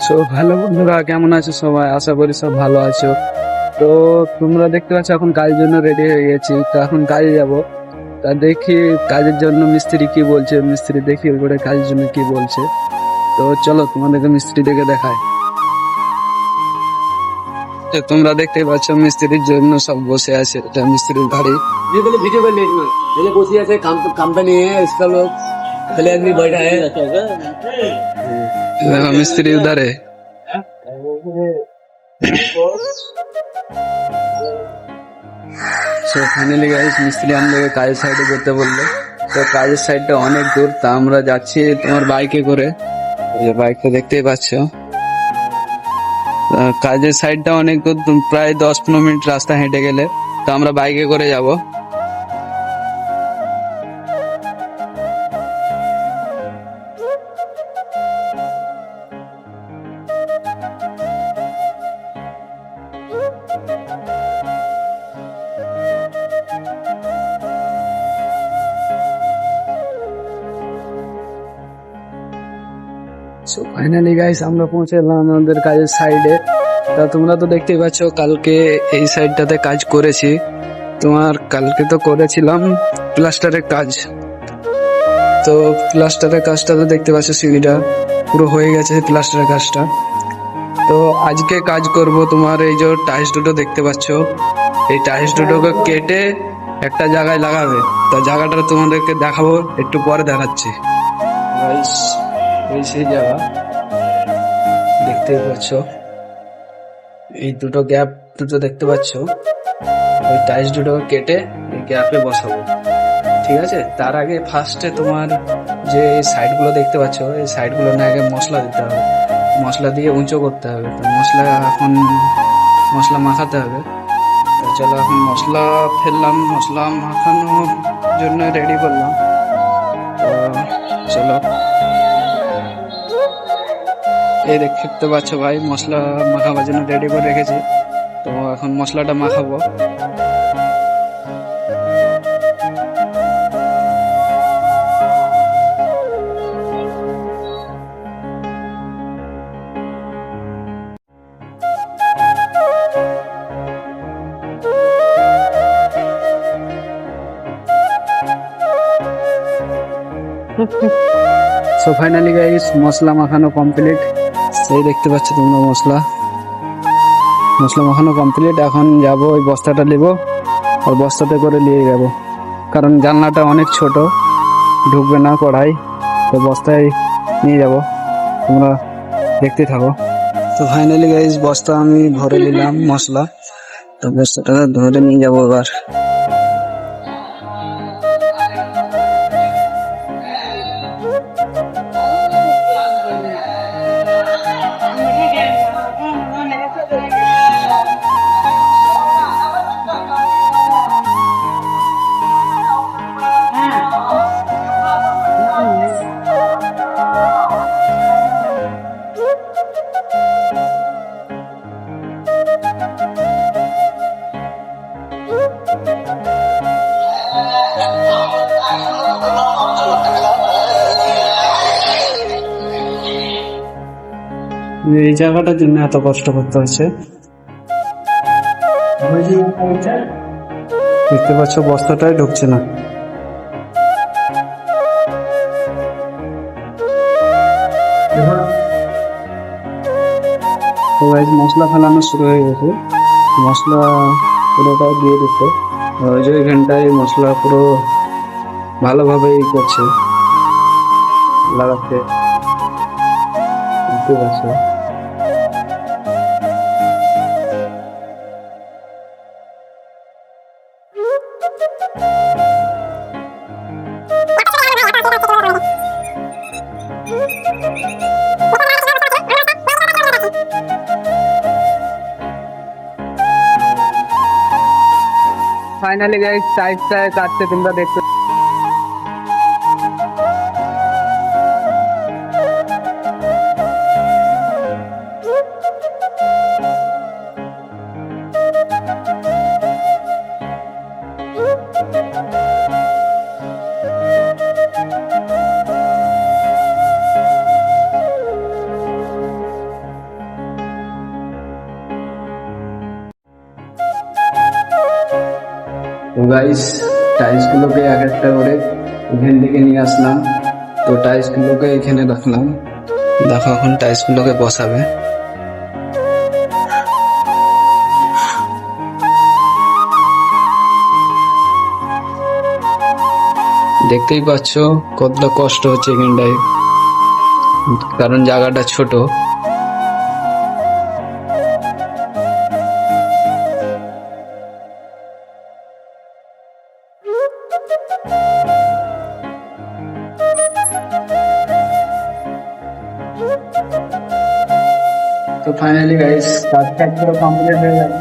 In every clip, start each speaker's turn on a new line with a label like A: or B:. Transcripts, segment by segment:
A: Hello বন্ধুরা, কেমন আছো সবাই? আশা করি সব ভালো আছো। তো তোমরা দেখতে পাচ্ছ এখন কাজের জন্য রেডি হয়ে গেছি, তো এখন কাজে যাব। তা দেখি কাজের জন্য মিস্ত্রি কি বলছে, মিস্ত্রি দেখি ওপরে কাজের জন্য কি বলছে। তো চলো তোমাদেরকে মিস্ত্রি দেখে দেখায়। তো তোমরা দেখতেই পাচ্ছ মিস্ত্রির জন্য সব বসে আছে, এটা মিস্ত্রির গাড়ি।
B: ये पहले वीडियो कर ले इसमें पहले कोशिश ऐसे कंपनी है इसका लोग पहले आदमी बैठा है
A: দেখো মিস্ত্রি উধারে। সো ফাইনালি গাইস, মিস্ত্রি আমাদেরকে কাজের সাইডে যেতে বললো। তো কাজের সাইডটা অনেক দূর, তা আমরা যাচ্ছি তোমার বাইকে করে। এই বাইকটা দেখতেই পাচ্ছ। কাজের সাইডটা অনেক দূর, প্রায় 10-15 মিনিট রাস্তা হেঁটে গেলে। তো আমরা বাইকে করে যাব। সো ফাইনালি গাইস, আমরা পৌঁছে গেলাম আমাদের কাজের সাইডে। তা তোমরা তো দেখতেই পাচ্ছ কালকে এই সাইডটাতে কাজ করেছি। তোমার কালকে তো করেছিলাম প্লাস্টারের কাজ। তো প্লাস্টারের কাজটা তো দেখতে পাচ্ছ, সিঁড়িটা পুরো হয়ে গেছে প্লাস্টারের কাজটা। তো আজকে কাজ করব তোমার এই যে টাইলস দুটো দেখতে পাচ্ছ, এই টাইলস দুটোকে কেটে একটা জায়গায় লাগাবে। তা জায়গাটা তোমাদেরকে দেখাবো, একটু পরে দেখাচ্ছি। গাইস, এই সেই জায়গা দেখতেই পাচ্ছ, এই দুটো গ্যাপ দুটো দেখতে পাচ্ছ, ওই টাইলস দুটোকে কেটে এই গ্যাপে বসাবো। ঠিক আছে, তার আগে ফার্স্টে তোমার যে সাইডগুলো দেখতে পাচ্ছ, এই সাইডগুলো না আগে মশলা দিতে হবে। মশলা দিয়ে উঁচু করতে হবে। তো মশলা মাখাতে হবে। তো চলো এখন মশলা ফেললাম, মশলা মাখানোর জন্য রেডি করলাম। তো চলো, এই দেখতে পাচ্ছ ভাই, মশলা মাখাবার জন্য রেডি করে রেখেছি। তো এখন মশলাটা মাখাবো। সো ফাইনালি গাইস, মশলা মাখানো কমপ্লিট। এই দেখতে পাচ্ছ তোমরা মশলা মাখানো কমপ্লিট। এখন যাব ওই বস্তাটা নেবো, আর বস্তাতে করে নিয়ে যাব, কারণ জানলাটা অনেক ছোট, ঢুকবে না কড়াই। তো বস্তায় নিয়ে যাব, তোমরা দেখতে থাকো। তো ফাইনালি গাইস, বস্তা আমি ভরে নিলাম মশলা। তো বস্তাটা ধরে নিয়ে যাবো এবার। এই জায়গাটার জন্য এত কষ্ট করতে হচ্ছে। দেখতে পাচ্ছ বস্তাটাই ঢুকছে না। তো গাইস, মশলা ফেলানো শুরু হয়ে গেছে। মশলা পুরোটা দিয়ে দিতে, ওই যে এখানটায় মশলা পুরো ভালোভাবেই করছে লাগাতে। ঠিক আছে, ফাইনালি গাইস টাইলসটা কাটতে তোমরা দেখতে। গাইস টাইলসগুলোকে এক একটা করে এখান থেকে নিয়ে আসলাম। তো টাইলসগুলোকে এখানে রাখলাম। দেখো এখন টাইলসগুলোকে বসাবে। দেখতেই পাচ্ছ কতটা কষ্ট হচ্ছে এখানটায়, কারণ জায়গাটা ছোট। তো ফাইনালি গাইস কাজটা পুরো কমপ্লিট হয়ে গেল।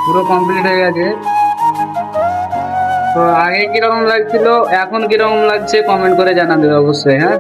A: পুরো কমপ্লিট হয়ে গেছে। তো আগে কিরকম লাগছিল, এখন কিরকম লাগছে কমেন্ট করে জানাবে অবশ্যই। হ্যাঁ,